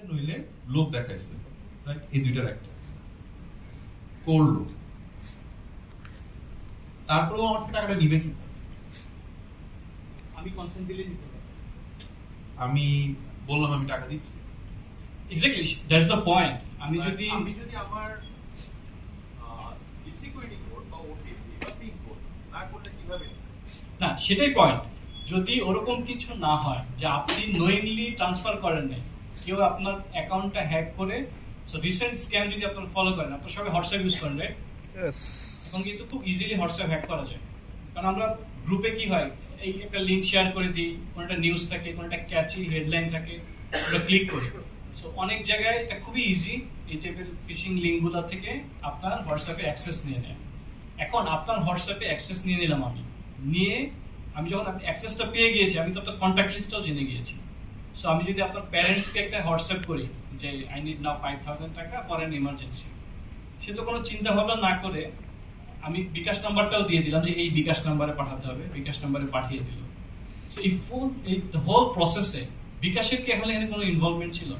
নইলে লোভ দেখাইছে, এই দুইটার একটা করলো, তারপরেও আমার থেকে টাকাটা নিবে কি? আমি কনসেন্ট দিলে দিতে পারি। আমি বললাম আমি টাকা দিচ্ছি, এক্স্যাক্টলি দ্যাটস দ্য পয়েন্ট। আমি যদি আমার সিকিউরিটি কোড বা ওটিপি বা পিন কোড না করলে কিভাবে? না, সেটাই পয়েন্ট। যদি ওরকম কিছু না হয় যে আপনি নোইংলি ট্রান্সফার করেন নাই, কেউ আপনার অ্যাকাউন্টটা হ্যাক করে, সো রিসেন্ট স্ক্যাম যদি আপনারা ফলো করেন, আপনারা সবাই হোয়াটসঅ্যাপ ইউজ করেন, রাইট? এখন কিন্তু খুব ইজিলি হোয়াটসঅ্যাপ হ্যাক করা যায়, কারণ আমরা গ্রুপে কি হয়, এই একটা লিঙ্ক শেয়ার করে দিই, কোনো একটা নিউজ থাকে, কোনো একটা ক্যাচি হেডলাইন থাকে, ওটা ক্লিক করি। সো অনেক জায়গায় এটা খুবই ইজি এই টাইপের ফিশিং লিঙ্কগুলো থেকে আপনার হোয়াটসঅ্যাপে অ্যাক্সেস নিয়ে নেয়। এখন আপনার হোয়াটসঅ্যাপে অ্যাক্সেস নিয়ে নিলাম, আমি যখন আপনি অ্যাক্সেসটা পেয়ে গিয়েছি, আমি তো আপনার কন্ট্যাক্ট লিস্টটাও জেনে গিয়েছি। সো আমি যদি আপনার প্যারেন্টসকে একটা হোয়াটসঅ্যাপ করি যে আই নিড নাও 5000 টাকা ফর অ্যান ইমার্জেন্সি, সে তো কোনো চিন্তা ভাবনা না করে আমি বিকাশ নাম্বারটাও দিয়ে দিলাম যে এই বিকাশ নাম্বারে পাঠাতে হবে, বিকাশ নাম্বারে পাঠিয়ে দিল। সো এই হোল প্রসেসে বিকাশের কি এখানে কোনো ইনভলভমেন্ট ছিল?